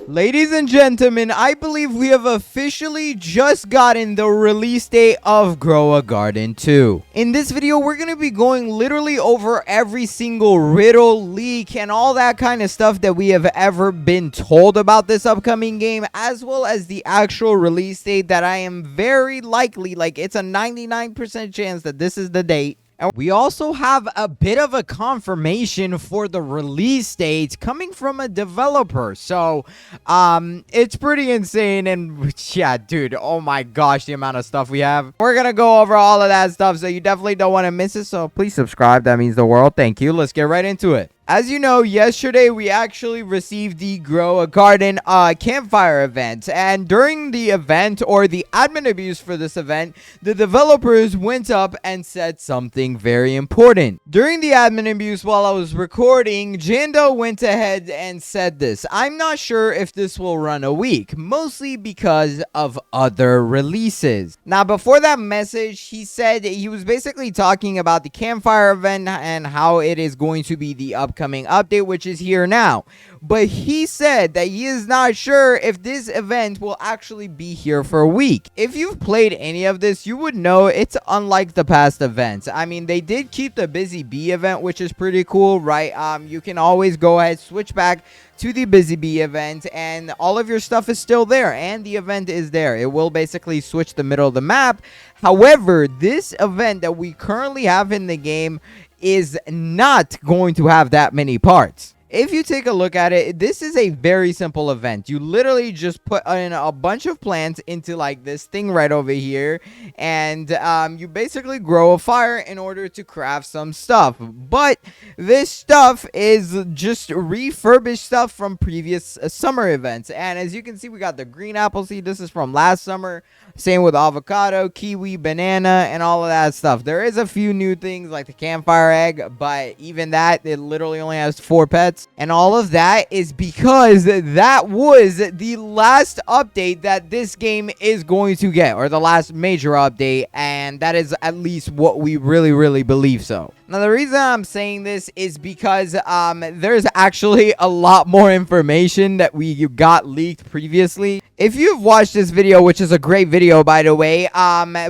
Ladies and gentlemen, I believe we have officially just gotten the release date of Grow a Garden 2. In this video, we're going to be going literally over every single riddle, leak, and all that kind of stuff that we have ever been told about this upcoming game, as well as the actual release date that I am very likely, like it's a 99% chance that this is the date. And we also have a bit of a confirmation for the release date coming from a developer. So, it's pretty insane. And yeah, dude, oh my gosh, the amount of stuff we have. We're going to go over all of that stuff. So you definitely don't want to miss it. So please subscribe. That means the world. Thank you. Let's get right into it. As you know, yesterday we actually received the Grow a Garden campfire event, and during the event, or the admin abuse for this event, the developers went up and said something very important. During the admin abuse while I was recording, Jando went ahead and said this: "I'm not sure if this will run a week, mostly because of other releases." Now, before that message, he said he was basically talking about the campfire event and how it is going to be the upcoming update, which is here now. But he said that he is not sure if this event will actually be here for a week. If you've played any of this, you would know it's unlike the past events. I mean, they did keep the Busy Bee event, which is pretty cool, right? You can always go ahead, switch back to the Busy Bee event, and all of your stuff is still there, and the event is there. It will basically switch the middle of the map. However, this event that we currently have in the game is not going to have that many parts. If you take a look at it, this is a very simple event. You literally just put in a bunch of plants into like this thing right over here, and you basically grow a fire in order to craft some stuff. But this stuff is just refurbished stuff from previous summer events. And as you can see, we got the green apple seed. This is from last summer. Same with avocado, kiwi, banana, and all of that stuff. There is a few new things like the campfire egg, but even that, it literally only has 4 pets. And all of that is because that was the last update that this game is going to get, or the last major update, and that is at least what we really believe so. Now, the reason I'm saying this is because there's actually a lot more information that we got leaked previously. If you've watched this video, which is a great video, by the way,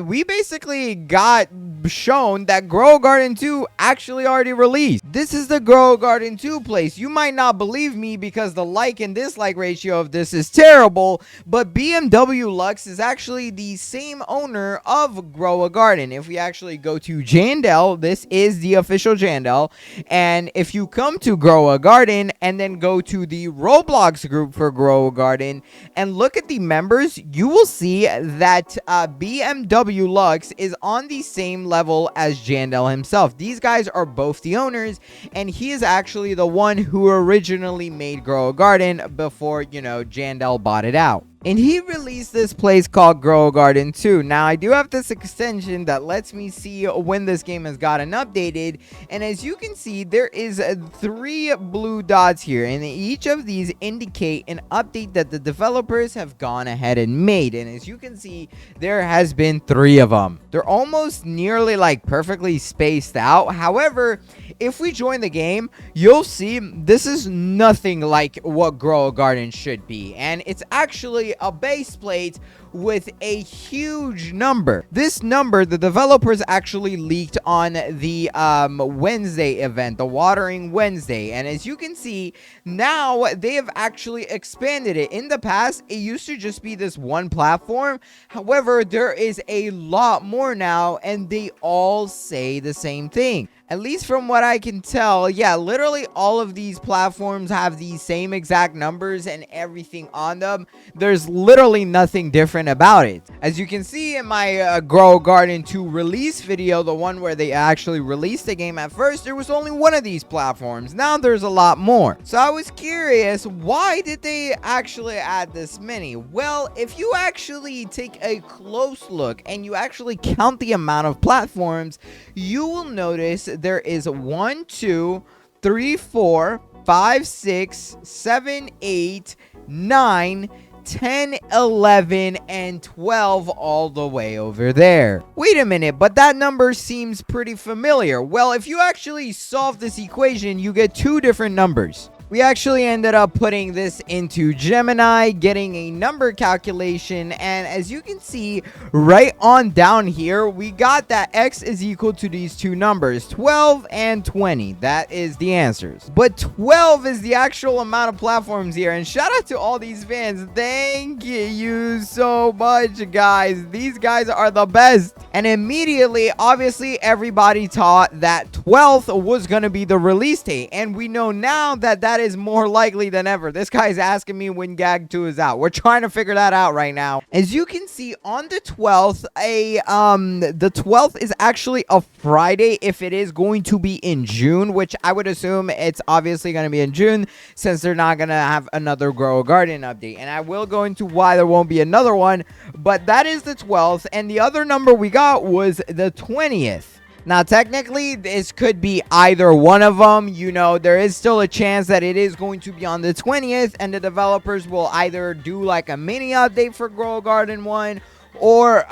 we basically got shown that Grow a Garden 2 actually already released. This is the Grow a Garden 2 place. You might not believe me because the like and dislike ratio of this is terrible, but BMW Lux is actually the same owner of Grow a Garden. If we actually go to Jandel, this is the official Jandel, and if you come to Grow a Garden and then go to the Roblox group for Grow a Garden and look at the members, you will see that BMW Lux is on the same level as Jandel himself. These guys are both the owners, and he is actually the one who originally made Grow a Garden before, you know, Jandel bought it out. And he released this place called Grow a Garden 2. Now, I do have this extension that lets me see when this game has gotten updated. And as you can see, there is 3 blue dots here. And each of these indicate an update that the developers have gone ahead and made. And as you can see, there has been 3 of them. They're almost nearly like perfectly spaced out. However, if we join the game, you'll see this is nothing like what Grow a Garden should be. And it's actually a base plate with a huge number. This number, the developers actually leaked on the Wednesday event, the Watering Wednesday. And as you can see, now they have actually expanded it. In the past, it used to just be this one platform. However, there is a lot more now, and they all say the same thing. At least from what I can tell, yeah, literally all of these platforms have the same exact numbers and everything on them. There's literally nothing different about it. As you can see in my Grow a Garden 2 release video, the one where they actually released the game at first, there was only one of these platforms. Now there's a lot more. So I was curious, why did they actually add this many? Well, if you actually take a close look and you actually count the amount of platforms, you will notice there is 1, 2, 3, 4, 5, 6, 7, 8, 9, 10, 11, and 12 all the way over there. Wait a minute, but that number seems pretty familiar. Well, if you actually solve this equation, you get 2 different numbers. We actually ended up putting this into Gemini, getting a number calculation, and as you can see right on down here, we got that X is equal to these two numbers, 12 and 20. That is the answers. But 12 is the actual amount of platforms here, and shout out to all these fans. Thank you so much, guys. These guys are the best. And immediately, obviously, everybody thought that 12th was going to be the release date, and we know now that that is more likely than ever. This guy's asking me when Gag 2 is out. We're trying to figure that out right now. As you can see on the 12th, the 12th is actually a Friday if it is going to be in June, which I would assume it's obviously going to be in June since they're not going to have another Grow a Garden update. And I will go into why there won't be another one, but that is the 12th, and the other number we got was the 20th. Now, technically, this could be either one of them. You know, there is still a chance that it is going to be on the 20th, and the developers will either do like a mini update for Grow a Garden 1, or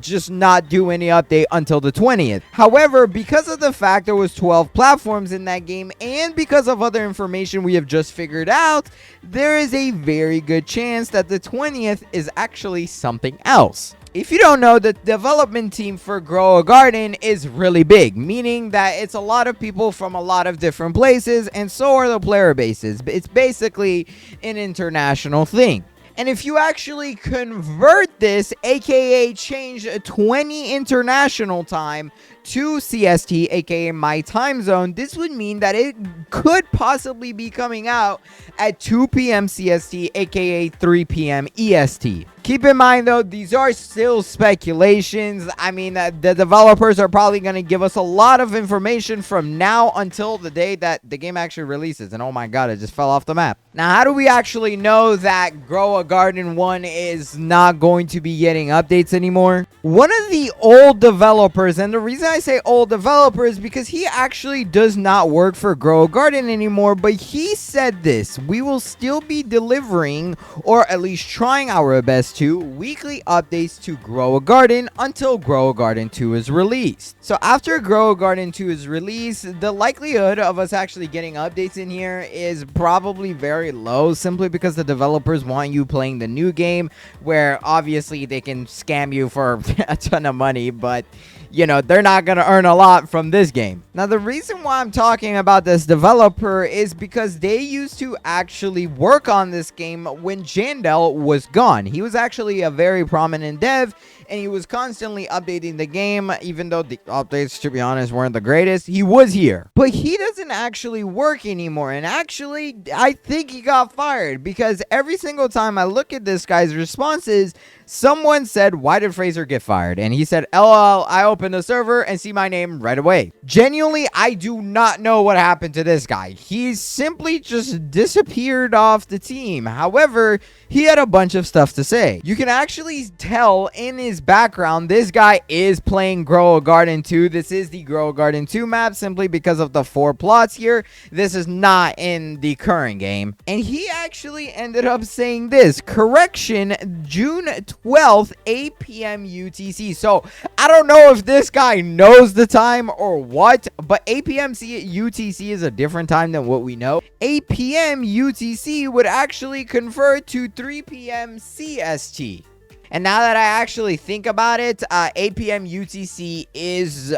just not do any update until the 20th. However, because of the fact there was 12 platforms in that game, and because of other information we have just figured out, there is a very good chance that the 20th is actually something else. If you don't know, the development team for Grow a Garden is really big, meaning that it's a lot of people from a lot of different places, and so are the player bases. It's basically an international thing. And if you actually convert this, aka change 20 international time to CST, aka my time zone, this would mean that it could possibly be coming out at 2 p.m. CST, aka 3 p.m. EST. Keep in mind, though, these are still speculations. I mean, the developers are probably going to give us a lot of information from now until the day that the game actually releases. And oh my god, it just fell off the map. Now, how do we actually know that Grow a Garden 1 is not going to be getting updates anymore? One of the old developers, and the reason I say old developer is because he actually does not work for Grow a Garden anymore, but he said this: we will still be delivering, or at least trying our best to, weekly updates to Grow a Garden until Grow a Garden 2 is released. So after Grow a Garden 2 is released, the likelihood of us actually getting updates in here is probably very low, simply because the developers want you playing the new game, where obviously they can scam you for a ton of money, but you know, they're not going to earn a lot from this game. Now, the reason why I'm talking about this developer is because they used to actually work on this game when Jandel was gone. He was actually a very prominent dev, and he was constantly updating the game, even though the updates, to be honest, weren't the greatest. He was here, but he doesn't actually work anymore. And actually, I think he got fired, because every single time I look at this guy's responses, someone said, "Why did Fraser get fired?" And he said, "LOL, I opened the server and see my name right away." Genuinely, I do not know what happened to this guy. He simply just disappeared off the team. However, he had a bunch of stuff to say. You can actually tell in his background, this guy is playing Grow a Garden 2. This is the Grow a Garden 2 map, simply because of the 4 plots here. This is not in the current game. And he actually ended up saying this: correction, June 12th, 8 p.m. UTC. So I don't know if this guy knows the time or what, but 8 p.m. UTC is a different time than what we know. 8 p.m. UTC would actually convert to 3 p.m. CST. And now that I actually think about it, 8 p.m. UTC is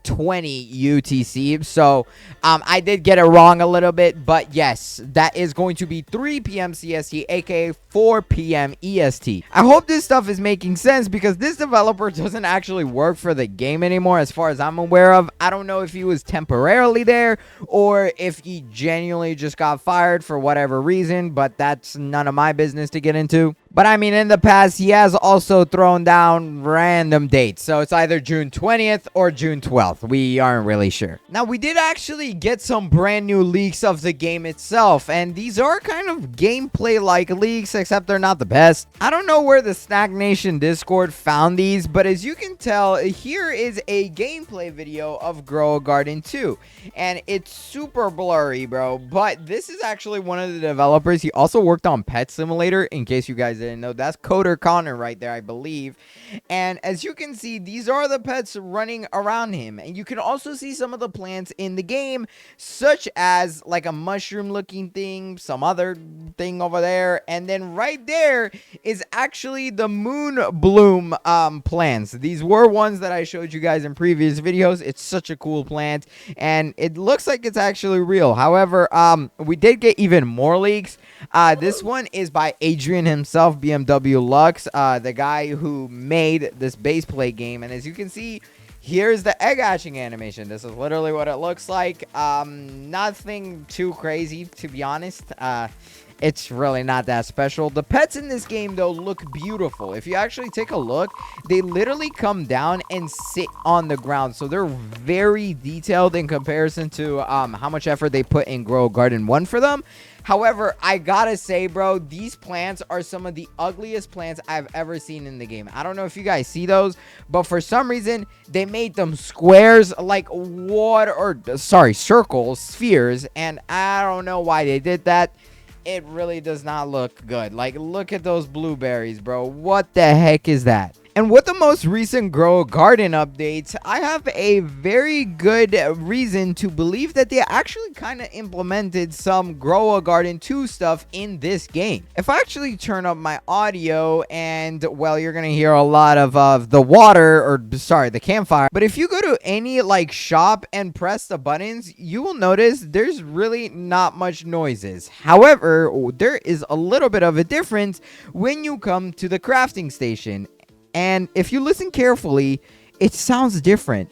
20 UTC. So I did get it wrong a little bit. But yes, that is going to be 3 p.m. CST, aka 4 p.m. EST. I hope this stuff is making sense, because this developer doesn't actually work for the game anymore, as far as I'm aware of. I don't know if he was temporarily there or if he genuinely just got fired for whatever reason, but that's none of my business to get into. But I mean, in the past, he has also thrown down random dates. So it's either June 20th or June 12th. We aren't really sure. Now, we did actually get some brand new leaks of the game itself. And these are kind of gameplay-like leaks, except they're not the best. I don't know where the Snack Nation Discord found these, but as you can tell, here is a gameplay video of Grow a Garden 2. And it's super blurry, bro. But this is actually one of the developers. He also worked on Pet Simulator, in case you guys didn't didn't know, that's Coder Connor right there, I believe. And as you can see, these are the pets running around him. And you can also see some of the plants in the game, such as like a mushroom looking thing, some other thing over there. And then right there is actually the moon bloom plants. These were ones that I showed you guys in previous videos. It's such a cool plant, and it looks like it's actually real. However, we did get even more leaks. This one is by Adrian himself, BMW Lux, the guy who made this base plate game. And as you can see, here's the egg hatching animation. This is literally what it looks like. Nothing too crazy, to be honest. It's really not that special. The pets in this game, though, look beautiful. If you actually take a look, they literally come down and sit on the ground. So they're very detailed in comparison to how much effort they put in Grow Garden 1 for them. However, I gotta say, bro, these plants are some of the ugliest plants I've ever seen in the game. I don't know if you guys see those, but for some reason, they made them squares, like circles, spheres, and I don't know why they did that. It really does not look good. Like, look at those blueberries, bro. What the heck is that? And with the most recent Grow a Garden updates, I have a very good reason to believe that they actually kind of implemented some Grow a Garden 2 stuff in this game. If I actually turn up my audio, and, well, you're going to hear a lot of the water, or, sorry, the campfire. But if you go to any, like, shop and press the buttons, you will notice there's really not much noises. However, there is a little bit of a difference when you come to the crafting station. And if you listen carefully, it sounds different.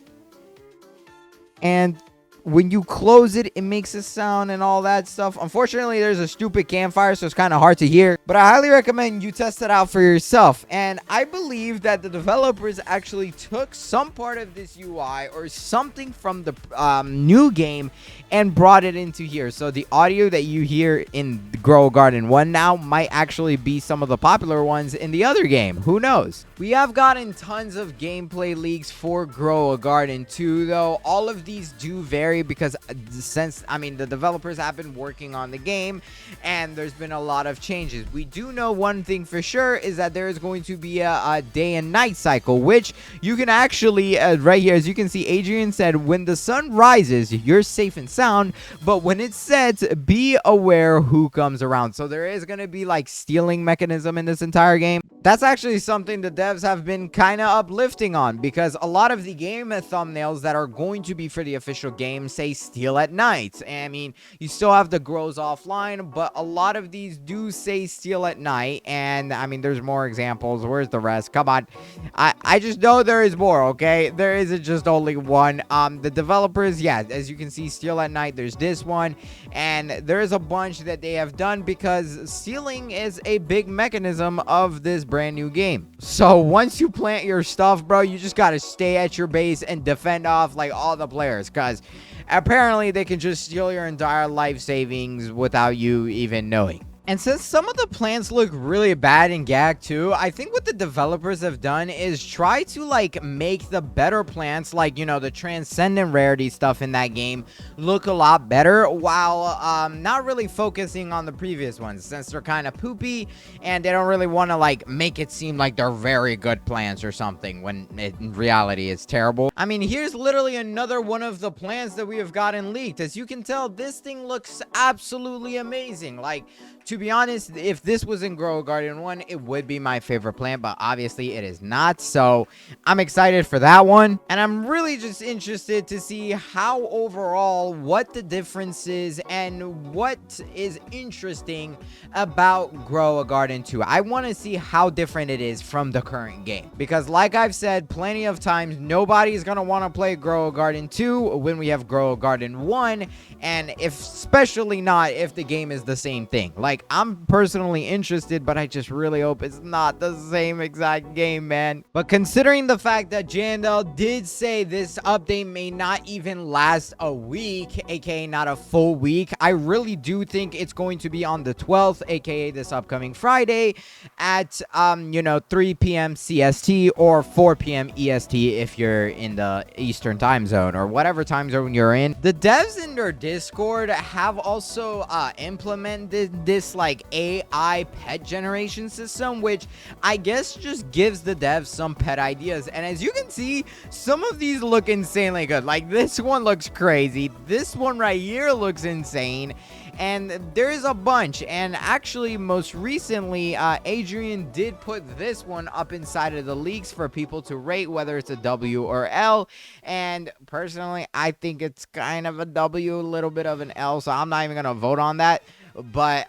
And when you close it, it makes a sound and all that stuff. Unfortunately, there's a stupid campfire, so it's kind of hard to hear. But I highly recommend you test it out for yourself. And I believe that the developers actually took some part of this UI or something from the new game and brought it into here. So the audio that you hear in Grow a Garden 1 now might actually be some of the popular ones in the other game. Who knows? We have gotten tons of gameplay leaks for Grow a Garden 2, though. All of these do vary because the developers have been working on the game and there's been a lot of changes. We do know one thing for sure is that there is going to be a day and night cycle, which you can actually right here, as you can see, Adrian said, when the sun rises, you're safe and sound, but when it sets, be aware who comes around. So there is going to be like stealing mechanism in this entire game. That's actually something the devs have been kind of uplifting on, because a lot of the game thumbnails that are going to be for the official game say steal at night. I mean, you still have the grows offline, but a lot of these do say steal at night. And I mean, there's more examples. Where's the rest? Come on. I just know there is more, okay? There isn't just only one. The developers, yeah, as you can see, steal at night. There's this one, and there's a bunch that they have done because stealing is a big mechanism of this brand new game. So once you plant your stuff, bro, you just gotta stay at your base and defend off like all the players, because apparently they can just steal your entire life savings without you even knowing. And since some of the plants look really bad in GAG 2, I think what the developers have done is try to like make the better plants, like, you know, the transcendent rarity stuff in that game, look a lot better, while not really focusing on the previous ones, since they're kind of poopy and they don't really want to like make it seem like they're very good plants or something, when in reality it's terrible. I mean, here's literally another one of the plants that we have gotten leaked. As you can tell, this thing looks absolutely amazing. Like, to be honest, if this was in Grow a Garden 1, it would be my favorite plant, but obviously it is not. So I'm excited for that one. And I'm really just interested to see how overall, what the difference is and what is interesting about Grow a Garden 2. I want to see how different it is from the current game. Because like I've said plenty of times, nobody's going to want to play Grow a Garden 2 when we have Grow a Garden 1. And especially not if the game is the same thing. Like, I'm personally interested, but I just really hope it's not the same exact game, man. But considering the fact that Jandel did say this update may not even last a week, aka not a full week, I really do think it's going to be on the 12th, aka this upcoming Friday at 3 p.m. CST or 4 p.m. EST if you're in the Eastern time zone or whatever time zone you're in. The devs in their Discord have also implemented this this like AI pet generation system, which I guess just gives the devs some pet ideas. And as you can see, some of these look insanely good. Like this one looks crazy. This one right here looks insane. And there's a bunch. And actually, most recently, Adrian did put this one up inside of the leaks for people to rate whether it's a W or L. And personally, I think it's kind of a W, a little bit of an L. So I'm not even going to vote on that. But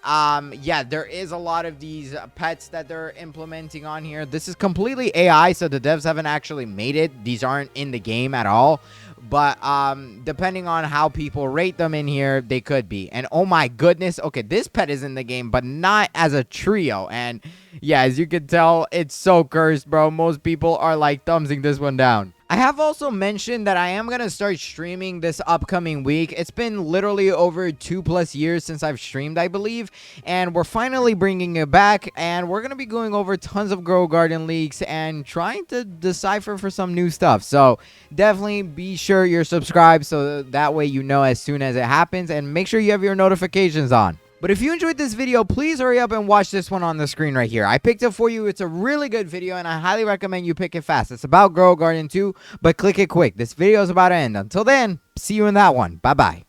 yeah, there is a lot of these pets that they're implementing on here. This is completely AI, so the devs haven't actually made it. These aren't in the game at all. But depending on how people rate them in here, they could be. And oh my goodness, okay, this pet is in the game, but not as a trio. And yeah, as you can tell, it's so cursed, bro. Most people are like thumbsing this one down. I have also mentioned that I am going to start streaming this upcoming week. It's been literally over 2+ years since I've streamed, I believe. And we're finally bringing it back. And we're going to be going over tons of Grow Garden leaks and trying to decipher for some new stuff. So definitely be sure you're subscribed so that way you know as soon as it happens. And make sure you have your notifications on. But if you enjoyed this video, please hurry up and watch this one on the screen right here. I picked it for you. It's a really good video, and I highly recommend you pick it fast. It's about Grow Garden 2, but click it quick. This video is about to end. Until then, see you in that one. Bye-bye.